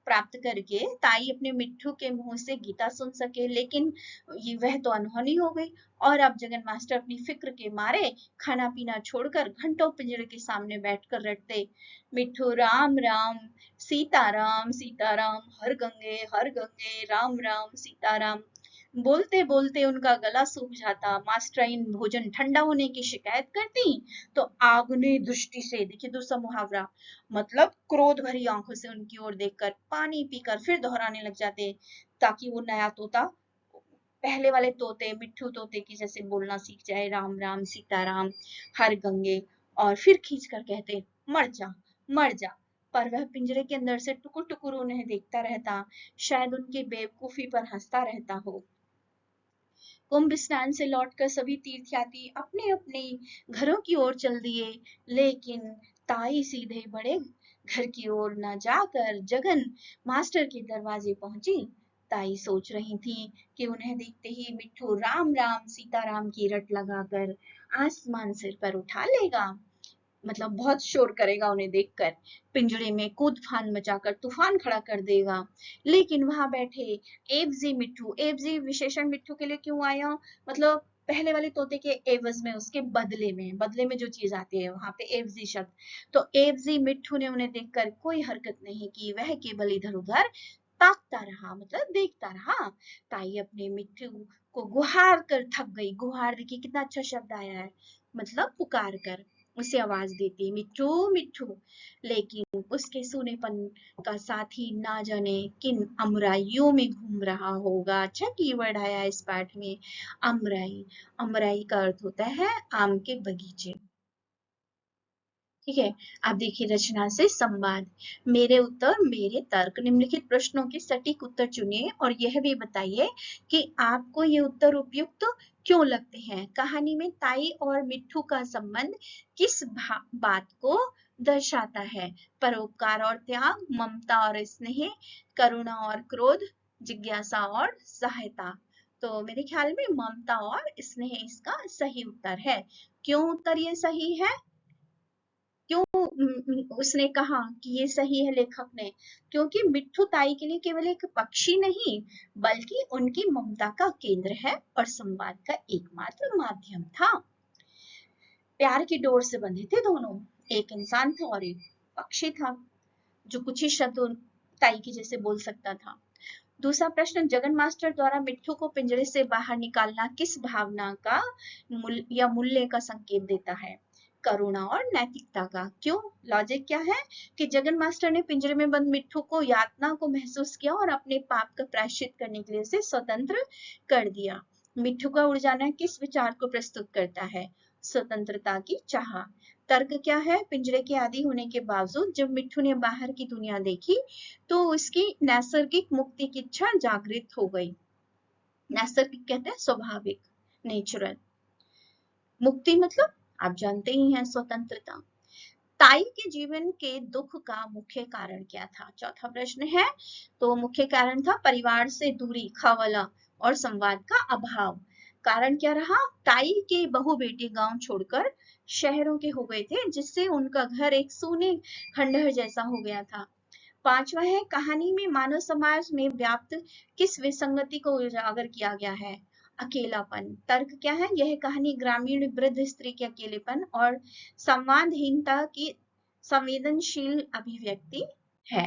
प्राप्त करके ताई अपने मिट्ठू के मुंह से गीता सुन सके। लेकिन ये वह तो अनहोनी हो गई, और अब जगन मास्टर अपनी फिक्र के मारे खाना पीना छोड़कर घंटों पिंजरे के सामने बैठकर रटते, मिट्ठू राम राम सीताराम सीताराम, हर गंगे राम राम सीताराम। बोलते बोलते उनका गला सूख जाता। मास्टराइन भोजन ठंडा होने की शिकायत करती तो आगने दृष्टि से, देखिए दूसरा मुहावरा, मतलब क्रोध भरी आंखों से उनकी ओर देखकर पानी पीकर फिर दोहराने लग जाते, ताकि वो नया तोता पहले वाले तोते मिट्ठू तोते की जैसे बोलना सीख जाए, राम राम सीताराम हर गंगे। और फिर खींच कर कहते, मर जा मर जा। पर वह पिंजरे के अंदर से टुकुर टुकुर उन्हें देखता रहता, शायद उनकी बेवकूफी पर हंसता रहता हो। कुंभ स्नान से लौटकर सभी तीर्थयात्री अपने अपने घरों की ओर चल दिए, लेकिन ताई सीधे बड़े घर की ओर न जाकर जगन मास्टर के दरवाजे पहुंची। ताई सोच रही थी कि उन्हें देखते ही मिट्ठू राम राम सीताराम की रट लगाकर आसमान सिर पर उठा लेगा, मतलब बहुत शोर करेगा उन्हें देखकर, पिंजरे में कूद फान मचाकर तूफान खड़ा कर देगा। लेकिन वहां बैठे एवजी मिट्ठू, एवजी विशेषण मिट्ठू के लिए क्यों आया, मतलब पहले वाले तोते के एवज में, उसके बदले में जो चीज आती है वहां पे एवजी शब्द। तो एवजी मिट्ठू ने उन्हें देखकर कोई हरकत नहीं की, वह केवल इधर उधर ताकता रहा, मतलब देखता रहा। ताई अपने मिट्ठू को गुहार कर थक गई। गुहार देखिए कितना अच्छा शब्द आया है, मतलब पुकार कर उसे आवाज देती, मिट्ठू मिट्ठू। लेकिन उसके सूनेपन का साथी ना जाने किन अमराइयों में घूम रहा होगा। अच्छा कीवर्ड आया इस पाठ में, अमराई। अमराई का अर्थ होता है आम के बगीचे। ठीक है, आप देखिए रचना से संवाद। मेरे उत्तर मेरे तर्क, निम्नलिखित प्रश्नों के सटीक उत्तर चुनिए और यह भी बताइए कि आपको ये उत्तर उपयुक्त क्यों लगते हैं। कहानी में ताई और मिट्ठू का संबंध किस बात को दर्शाता है। परोपकार और त्याग, ममता और स्नेह, करुणा और क्रोध, जिज्ञासा और सहायता। तो मेरे ख्याल में ममता और स्नेह इसका सही उत्तर है। क्यों उत्तर ये सही है, क्यों उसने कहा कि ये सही है लेखक ने, क्योंकि मिट्ठू ताई के लिए केवल एक पक्षी नहीं, बल्कि उनकी ममता का केंद्र है और संवाद का एकमात्र माध्यम था। प्यार की डोर से बंधे थे दोनों, एक इंसान था और एक पक्षी था जो कुछ ही शब्द ताई की जैसे बोल सकता था। दूसरा प्रश्न, जगन मास्टर द्वारा मिट्ठू को पिंजरे से बाहर निकालना किस भावना का मूल्य का संकेत देता है। करुणा और नैतिकता का। क्यों, लॉजिक क्या है कि जगन मास्टर ने पिंजरे में बंद मिट्ठू को यातना को महसूस किया और अपने पाप का प्रायश्चित करने के लिए उसे स्वतंत्र कर दिया। मिट्ठू का उड़ जाना किस विचार को प्रस्तुत करता है, स्वतंत्रता की चाह। तर्क क्या है, पिंजरे के आदि होने के बावजूद जब मिट्ठू ने बाहर की दुनिया देखी तो उसकी नैसर्गिक मुक्ति की इच्छा जागृत हो गई। नैसर्गिक कहते हैं स्वाभाविक, नेचुरल। मुक्ति मतलब आप जानते ही हैं स्वतंत्रता। ताई के जीवन के दुख का मुख्य कारण क्या था? चौथा प्रश्न है, तो मुख्य कारण था परिवार से दूरी, खवला और संवाद का अभाव। कारण क्या रहा? ताई के बहू बेटे गांव छोड़कर शहरों के हो गए थे, जिससे उनका घर एक सूने खंडहर जैसा हो गया था। पांचवा है, कहानी में मानव समाज में व्याप्त किस विसंगति को उजागर किया गया है? अकेलापन। तर्क क्या है? यह कहानी ग्रामीण वृद्ध स्त्री के अकेलेपन और संवादहीनता की संवेदनशील अभिव्यक्ति है।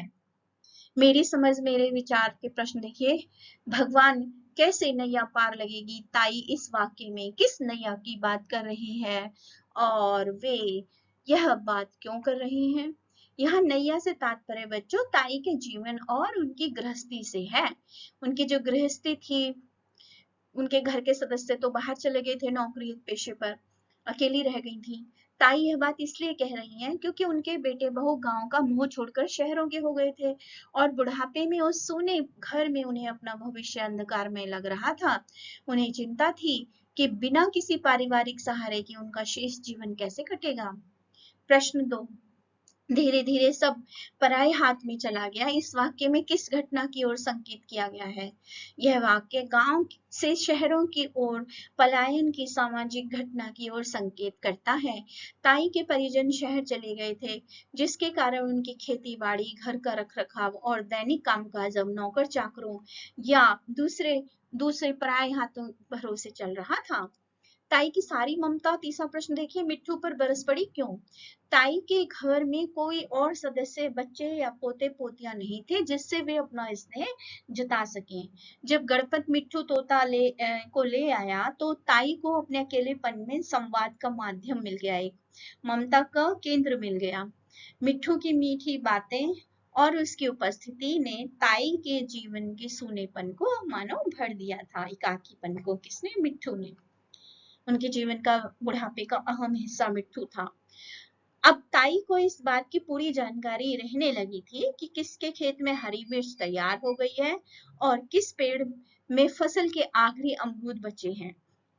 मेरी समझ मेरे विचार के प्रश्न देखिए। भगवान कैसे नैया पार लगेगी? ताई इस वाक्य में किस नैया की बात कर रही है और वे यह बात क्यों कर रही हैं? यह नैया से तात्पर्य बच्चों ताई के जीवन और उनकी गृहस्थी से है। उनकी जो गृहस्थी थी, उनके घर के सदस्य तो बाहर चले गए थे नौकरी पेशे पर, अकेली रह गई थी। ताई यह बात इसलिए कह रही हैं क्योंकि उनके बेटे बहू गांव का मुंह छोड़कर शहरों के हो गए थे और बुढ़ापे में उस सूने घर में उन्हें अपना भविष्य अंधकार में लग रहा था। उन्हें चिंता थी कि बिना किसी पारिवारिक सहारे के उनका शेष जीवन कैसे कटेगा। प्रश्न 2, धीरे धीरे सब पराये हाथ में चला गया, इस वाक्य में किस घटना की ओर संकेत किया गया है? यह वाक्य गांव से शहरों की ओर पलायन की सामाजिक घटना की ओर संकेत करता है। ताई के परिजन शहर चले गए थे, जिसके कारण उनकी खेती बाड़ी, घर का रखरखाव और दैनिक कामकाज अब नौकर चाकरों या दूसरे दूसरे पराये हाथों भरोसे चल रहा था। ताई की सारी ममता। तीसरा प्रश्न देखिए, मिट्ठू पर बरस पड़ी क्यों? ताई के घर में कोई और सदस्य, बच्चे या पोते पोतियां नहीं थे जिससे वे अपना स्नेह जता सकें। जब गणपत मिट्ठू तोता को ले आया तो ताई को अपने अकेलेपन में संवाद का माध्यम मिल गया, एक ममता का केंद्र मिल गया। मिट्ठू की मीठी बातें और उसकी उपस्थिति ने ताई के जीवन के सूनेपन को मानो भर दिया था। एकाकीपन को किसने? मिट्ठू ने। उनके जीवन का बुढ़ापे का अहम हिस्सा मिट्ठू था। अब ताई को इस बात की पूरी जानकारी रहने लगी थी कि किसके खेत में हरी मिर्च तैयार हो गई है और किस पेड़ में फसल के आखिरी अमरूद बचे हैं।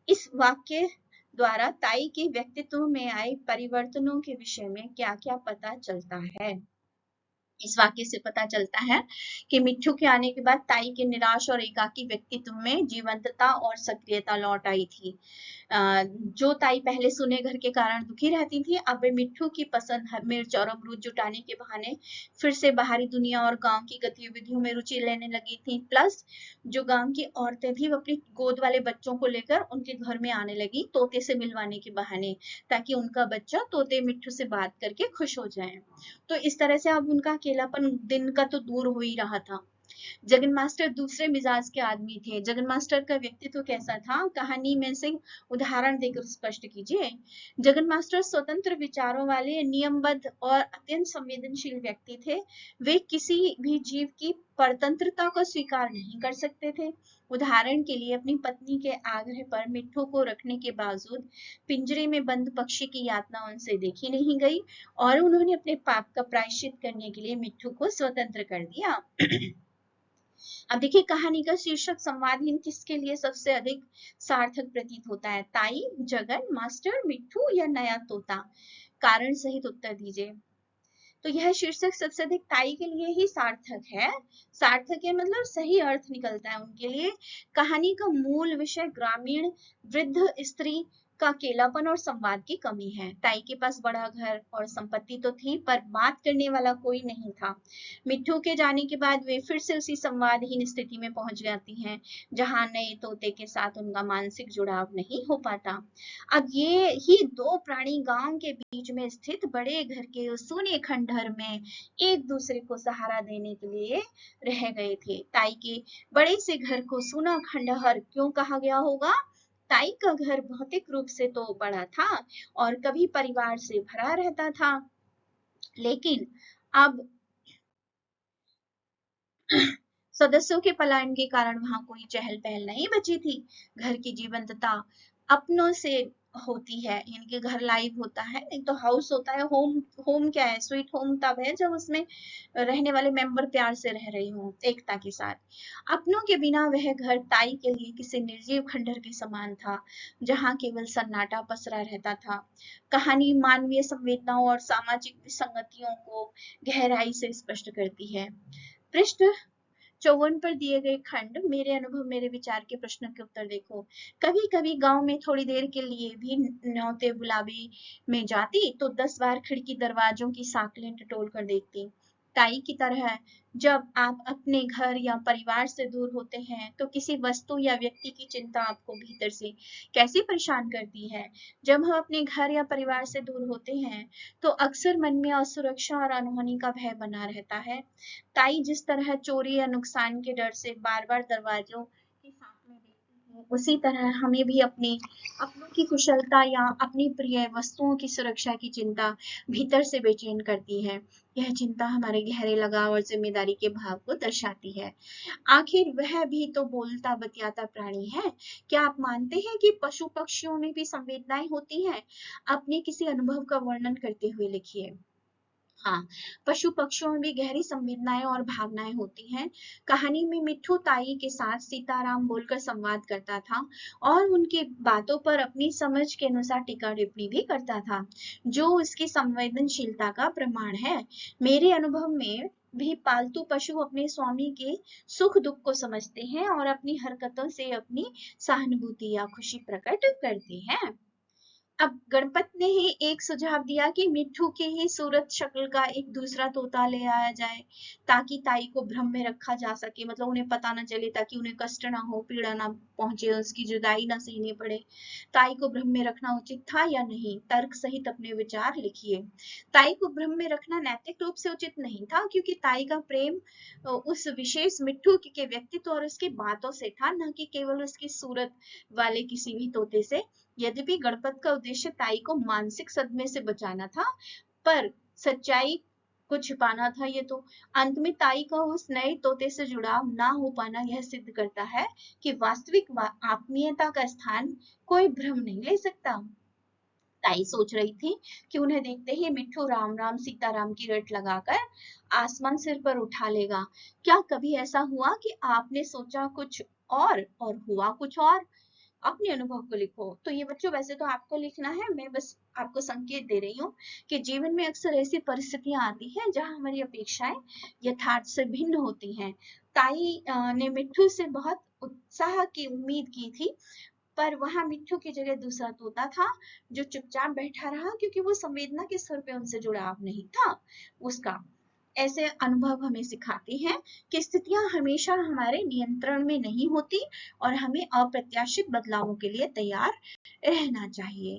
इस वाक्य द्वारा ताई के व्यक्तित्व में आए परिवर्तनों के विषय में क्या क्या पता चलता है? इस वाक्य से पता चलता है कि मिट्ठू के आने के बाद ताई के निराश और एकाकी व्यक्तित्व में जीवंतता और सक्रियता लौट आई थी। जो ताई पहले सुने घर के कारण दुखी रहती थी, अब वे मिट्ठू की पसंद मिर्च और अमरूद जुटाने के बहाने फिर से बाहरी दुनिया और गांव की गतिविधियों में रुचि लेने लगी थी। प्लस जो गांव की औरतें थी, वो अपनी गोद वाले बच्चों को लेकर उनके घर में आने लगी तोते से मिलवाने के बहाने, ताकि उनका बच्चा तोते मिट्ठू से बात करके खुश हो जाए। तो इस तरह से अब उनका अकेलापन दिन का तो दूर हो ही रहा था। जगन मास्टर दूसरे मिजाज के आदमी थे। जगन मास्टर का व्यक्तित्व कैसा था? कहानी में से उदाहरण देकर स्पष्ट कीजिए। जगन मास्टर स्वतंत्र विचारों वाले, नियमबद्ध और अत्यंत संवेदनशील व्यक्ति थे। वे किसी भी जीव की परतंत्रता को स्वीकार नहीं कर सकते थे। उदाहरण के लिए अपनी पत्नी के आग्रह पर मिट्ठू को रखने के बावजूद पिंजरे में बंद पक्षी की यातना उनसे देखी नहीं गई और उन्होंने अपने पाप का प्रायश्चित करने के लिए मिट्ठू को स्वतंत्र कर दिया। अब देखिए, कहानी का शीर्षक संवादहीन किसके लिए सबसे अधिक सार्थक प्रतीत होता है? ताई, जगन मास्टर, मिट्ठू या नया तोता? कारण सहित उत्तर दीजिए। तो यह शीर्षक सबसे अधिक ताई के लिए ही सार्थक है। सार्थक है मतलब सही अर्थ निकलता है उनके लिए। कहानी का मूल विषय ग्रामीण वृद्ध स्त्री का अकेलापन और संवाद की कमी है। ताई के पास बड़ा घर और संपत्ति तो थी, पर बात करने वाला कोई नहीं था। मिट्ठू के जाने के बाद वे फिर से उसी संवादहीन स्थिति में पहुंच जाती हैं, जहां नए तोते के साथ उनका मानसिक जुड़ाव नहीं हो पाता। अब ये ही दो प्राणी गांव के बीच में स्थित बड़े घर के उस सूने खंडहर में एक दूसरे को सहारा देने के लिए रह गए थे। ताई के बड़े से घर को सूना खंडहर क्यों कहा गया होगा? ताई का घर भौतिक रूप से तो बड़ा था और कभी परिवार से भरा रहता था, लेकिन अब सदस्यों के पलायन के कारण वहां कोई चहल पहल नहीं बची थी। घर की जीवंतता अपनों से होती है, यानी कि घर लाइव होता है। एक तो हाउस होता है, होम होम क्या है, स्वीट होम तब है जब उसमें रहने वाले मेंबर प्यार से रह रही हों एकता के साथ। अपनों के बिना वह घर ताई के लिए किसी निर्जीव खंडहर के समान था, जहां केवल सन्नाटा पसरा रहता था। कहानी मानवीय संवेदनाओं और सामाजिक विसंगतियों को गहराई से स्पष्ट करती है। पृष्ठ 54 पर दिए गए खंड मेरे अनुभव मेरे विचार के प्रश्न के उत्तर देखो। कभी कभी गांव में थोड़ी देर के लिए भी न्योते बुलावे में जाती तो 10 बार खिड़की दरवाजों की साकलें टटोल कर देखती। ताई की तरह जब आप अपने घर या परिवार से दूर होते हैं तो किसी वस्तु या व्यक्ति की चिंता आपको भीतर से कैसी परेशान करती है। जब हम अपने घर या परिवार से दूर होते हैं तो अक्सर मन में असुरक्षा और अनहोनी का भय बना रहता है। ताई जिस तरह चोरी या नुकसान के डर से बार बार दरवाजों के सामने देखती है, उसी तरह हमें भी अपनों की कुशलता या अपनी प्रिय वस्तुओं की सुरक्षा की चिंता भीतर से बेचैन करती है। यह चिंता हमारे गहरे लगाव और जिम्मेदारी के भाव को दर्शाती है। आखिर वह भी तो बोलता बतियाता प्राणी है। क्या आप मानते हैं कि पशु पक्षियों में भी संवेदनाएं होती हैं? अपने किसी अनुभव का वर्णन करते हुए लिखिए। हाँ, पशु पक्षियों में भी गहरी संवेदनाएं और भावनाएं होती हैं। कहानी में मिट्ठू ताई के साथ सीताराम बोलकर संवाद करता था और उनकी बातों पर अपनी समझ के अनुसार टीका टिप्पणी भी करता था, जो उसकी संवेदनशीलता का प्रमाण है। मेरे अनुभव में भी पालतू पशु अपने स्वामी के सुख दुख को समझते हैं और अपनी हरकतों से अपनी सहानुभूति या खुशी प्रकट करते हैं। अब गणपत ने ही एक सुझाव दिया कि मिट्ठू की ही सूरत शक्ल का एक दूसरा तोता ले आया जाए, ताकि ताई को भ्रम में रखा जा सके, मतलब उन्हें पता न चले, ताकि उन्हें कष्ट ना हो, पीड़ा ना पहुंचे, उसकी जुदाई ना सहनी पड़े। ताई को भ्रम में रखना उचित था या नहीं? तर्क सहित अपने विचार लिखिए। ताई को भ्रम में रखना नैतिक रूप से उचित नहीं था, क्योंकि ताई का प्रेम उस विशेष मिट्ठू के व्यक्तित्व और उसकी बातों से था, न कि केवल उसकी सूरत वाले किसी भी तोते से। यद्यपि गणपत का उद्देश्य ताई को मानसिक सदमे से बचाना था, पर सच्चाई को छिपाना था। ये तो अंत में ताई का उस नए तोते से जुड़ाव ना हो पाना यह सिद्ध करता है कि वास्तविक आत्मीयता का स्थान कोई भ्रम नहीं ले सकता। ताई सोच रही थी कि उन्हें देखते ही मिट्ठू राम राम सीताराम की रट लगाकर आसमान सिर पर उठा लेगा। क्या कभी ऐसा हुआ कि आपने सोचा कुछ और हुआ कुछ और? अपने अनुभव को लिखो। तो ये बच्चों वैसे तो आपको लिखना है, मैं बस आपको संकेत दे रही हूँ कि जीवन में अक्सर ऐसी परिस्थितियां आती हैं जहां हमारी अपेक्षाएं यथार्थ से भिन्न होती हैं। ताई ने मिट्ठू से बहुत उत्साह की उम्मीद की थी, पर वहां मिट्ठू की जगह दूसरा तोता था, जो चुपचाप बैठा रहा, क्योंकि वो संवेदना के स्तर पे उनसे जुड़ाव नहीं था उसका। ऐसे अनुभव हमें सिखाते हैं कि स्थितियां हमेशा हमारे नियंत्रण में नहीं होती और हमें अप्रत्याशित बदलावों के लिए तैयार रहना चाहिए।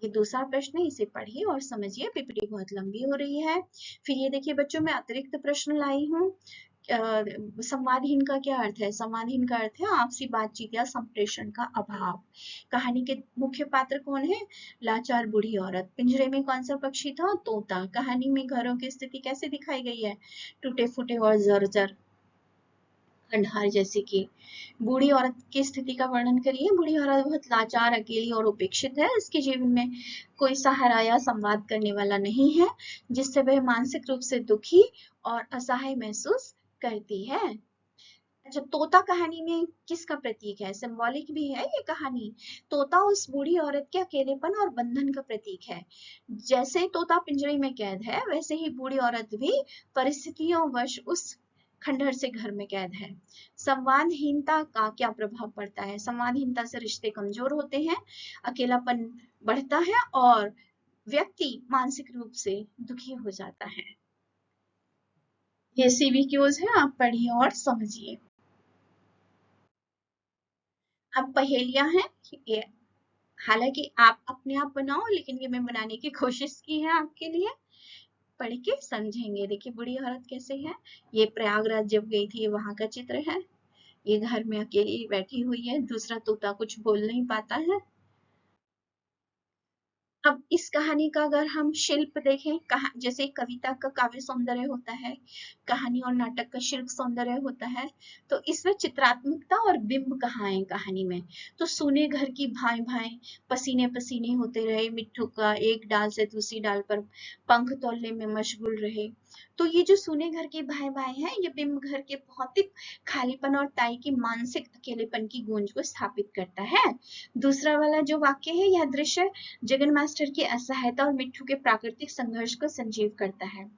ये दूसरा प्रश्न है, इसे पढ़िए और समझिए। पीपीटी बहुत लंबी हो रही है। फिर ये देखिए बच्चों, मैं अतिरिक्त प्रश्न लाई हूँ। संवादहीन का क्या अर्थ है? संवादहीन का अर्थ है आपसी बातचीत या संप्रेषण का अभाव। कहानी के मुख्य पात्र कौन है? लाचार बूढ़ी औरत। पिंजरे में कौन सा पक्षी था? तोता। कहानी में घरों की स्थिति कैसे दिखाई गई है? टूटे फूटे और जर्जर, खंडहर जैसे कि। बूढ़ी औरत की स्थिति का वर्णन करिए। बूढ़ी औरत बहुत लाचार, अकेली और उपेक्षित है। उसके जीवन में कोई सहारा या संवाद करने वाला नहीं है, जिससे वह मानसिक रूप से दुखी और असहाय महसूस करती है। अच्छा, तोता कहानी में किसका प्रतीक है? सिंबॉलिक भी है ये कहानी। तोता उस बूढ़ी औरत के अकेलेपन और बंधन का प्रतीक है। जैसे तोता पिंजरे में कैद है, वैसे ही बूढ़ी औरत भी परिस्थितियों वश उस खंडहर से घर में कैद है। संवादहीनता का क्या प्रभाव पड़ता है? संवादहीनता से रिश्ते कमजोर होते हैं, अकेलापन बढ़ता है और व्यक्ति मानसिक रूप से दुखी हो जाता है। ये सीवीक्यूज है, आप पढ़िए और समझिए। अब पहेलियां हैं ये, हालांकि आप अपने आप बनाओ, लेकिन ये मैं बनाने की कोशिश की है आपके लिए। पढ़ के समझेंगे। देखिए बूढ़ी औरत कैसे है। ये प्रयागराज जब गई थी वहां का चित्र है। ये घर में अकेली बैठी हुई है, दूसरा तोता कुछ बोल नहीं पाता है। अब इस कहानी का अगर हम शिल्प देखें, जैसे कविता का काव्य सौंदर्य होता है, कहानी और नाटक का शिल्प सौंदर्य होता है, तो इसमें चित्रात्मकता और बिंब कहाँ है कहानी में? तो सूने घर की भाई भाई पसीने पसीने होते रहे, मिट्ठू का एक डाल से दूसरी डाल पर पंख तौलने में मशगूल रहे। तो ये जो सूने घर के भाई भाई हैं, ये बिंब घर के भौतिक खालीपन और ताई की मानसिक अकेलेपन की गूंज को स्थापित करता है। दूसरा वाला जो वाक्य है, यह दृश्य जगन मास्टर की असहायता और मिट्ठू के प्राकृतिक संघर्ष को संजीव करता है।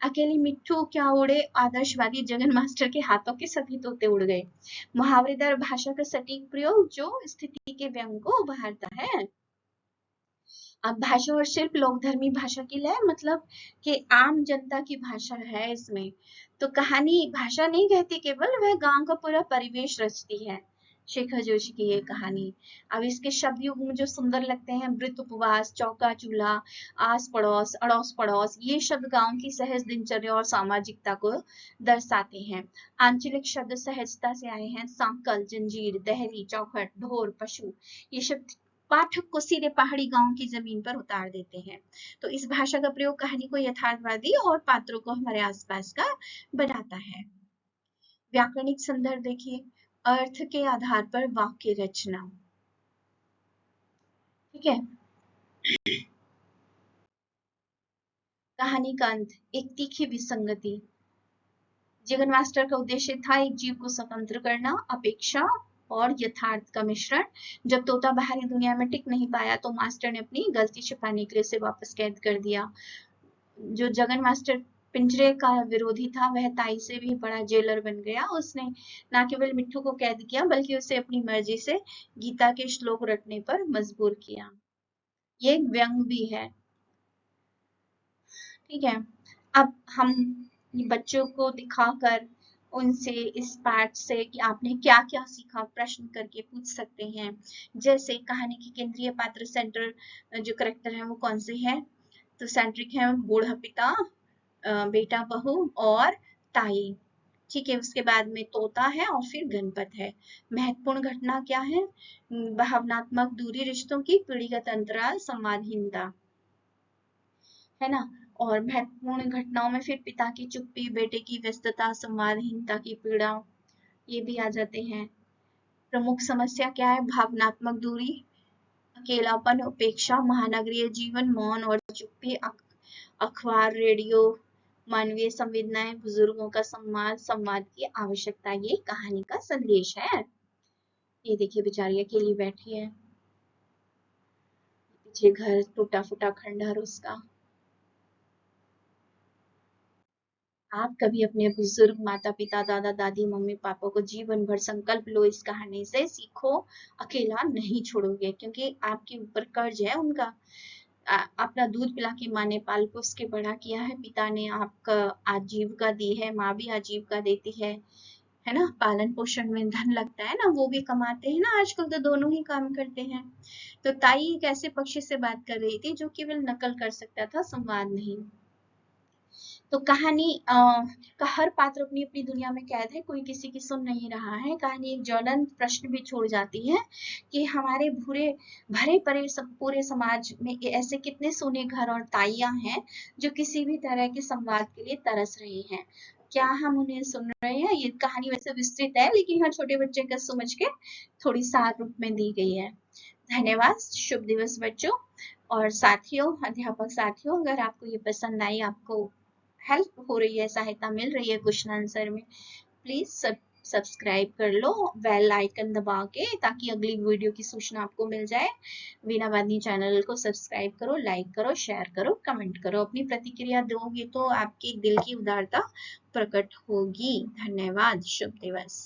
अकेले मिट्ठू क्या उड़े, आदर्शवादी जगन मास्टर के हाथों के सभी तोते उड़ गए। मुहावरेदार भाषा का सटीक प्रयोग जो स्थिति के व्यंग को उभारता है। अब भाषा और शिल्प लोकधर्मी भाषा की लय, मतलब कि आम जनता की भाषा है इसमें। तो कहानी भाषा नहीं कहती केवल, वह गांव का पूरा परिवेश रचती है। शेखर जोशी की ये कहानी। अब इसके शब्द युग मुझे सुंदर लगते हैं। वृत्त उपवास, चौका चूल्हा, आस पड़ोस, अड़ोस पड़ोस, ये शब्द गांव की सहज दिनचर्या और सामाजिकता को दर्शाते हैं। आंचलिक शब्द सहजता से आए हैं। सांकल, जंजीर, दहली, चौखट, ढोर, पशु, ये शब्द पाठक को सीधे पहाड़ी गांव की जमीन पर उतार देते हैं। तो इस भाषा का प्रयोग कहानी को यथार्थवादी और पात्रों को हमारे आसपास का बनाता है। व्याकरणिक संदर्भ देखिए, अर्थ के आधार पर वाक्य रचना। ठीक है। कहानी का अंत, एक तीखी विसंगति। जगन मास्टर का उद्देश्य था एक जीव को स्वतंत्र करना, अपेक्षा और यथार्थ का मिश्रण। जब तोता बाहरी दुनिया में टिक नहीं पाया तो मास्टर ने अपनी गलती छिपाने के लिए उसे वापस कैद कर दिया। जो जगन मास्टर पिंजरे का विरोधी था, वह ताई से भी बड़ा जेलर बन गया। उसने न केवल मिट्ठू को कैद किया, बल्कि उसे अपनी मर्जी से गीता के श्लोक रटने पर मजबूर किया। ये व्यंग भी है। ठीक है। अब हम बच्चों को दिखाकर उनसे इस पाठ से कि आपने क्या क्या सीखा प्रश्न करके पूछ सकते हैं। जैसे कहानी के केंद्रीय पात्र सेंटर जो करेक्टर है वो कौन से है? तो सेंट्रिक है बूढ़ा पिता, बेटा बहू और ताई। ठीक है। उसके बाद में तोता है और फिर गणपत है। महत्वपूर्ण घटना क्या है? भावनात्मक दूरी, रिश्तों की पीढ़ीगत अंतराल, संवादहीनता, है ना। और महत्वपूर्ण घटनाओं में फिर पिता की चुप्पी, बेटे की व्यस्तता, संवादहीनता की पीड़ा, ये भी आ जाते हैं। प्रमुख समस्या क्या है? भावनात्मक दूरी, अकेलापन, उपेक्षा, महानगरीय जीवन, मौन और चुप्पी, अखबार, रेडियो, मानवीय संवेदनाएं, बुजुर्गों का सम्मान, संवाद की आवश्यकता, ये कहानी का संदेश है। ये देखिए बेचारी अकेली बैठी है, पीछे घर टूटा फूटा खंडहर उसका। आप कभी अपने बुजुर्ग माता पिता, दादा दादी, मम्मी पापा को जीवन भर संकल्प लो, इस कहानी से सीखो, अकेला नहीं छोड़ोगे, क्योंकि आपके ऊपर कर्ज है उनका। अपना दूध पिला के माँ ने पाल पोस के बड़ा किया है, पिता ने आपका आजीविका दी है, माँ भी आजीविका देती है ना। पालन पोषण में धन लगता है ना, वो भी कमाते हैं ना, आजकल तो दोनों ही काम करते हैं। तो ताई एक ऐसे पक्षी से बात कर रही थी जो केवल नकल कर सकता था, संवाद नहीं। तो कहानी का हर पात्र अपनी अपनी दुनिया में कैद है, कोई किसी की सुन नहीं रहा है। कहानी एक ज्वलंत प्रश्न भी छोड़ जाती है कि हमारे भरे परे पूरे समाज में ऐसे कितने सोने घर और ताइयां हैं जो किसी भी तरह के संवाद के लिए तरस रहे हैं। क्या हम उन्हें सुन रहे हैं? ये कहानी वैसे विस्तृत है, लेकिन हाँ छोटे बच्चे का समझ के थोड़ी सार रूप में दी गई है। धन्यवाद। शुभ दिवस बच्चों और साथियों, अध्यापक साथियों। अगर आपको ये पसंद आई, आपको हेल्प हो रही है, सहायता मिल रही है क्वेश्चन आंसर में, प्लीज सब्सक्राइब कर लो बेल आइकन दबा के, ताकि अगली वीडियो की सूचना आपको मिल जाए। वीणा वादनी चैनल को सब्सक्राइब करो, लाइक करो, शेयर करो, कमेंट करो। अपनी प्रतिक्रिया दोगे तो आपकी दिल की उदारता प्रकट होगी। धन्यवाद। शुभ दिवस।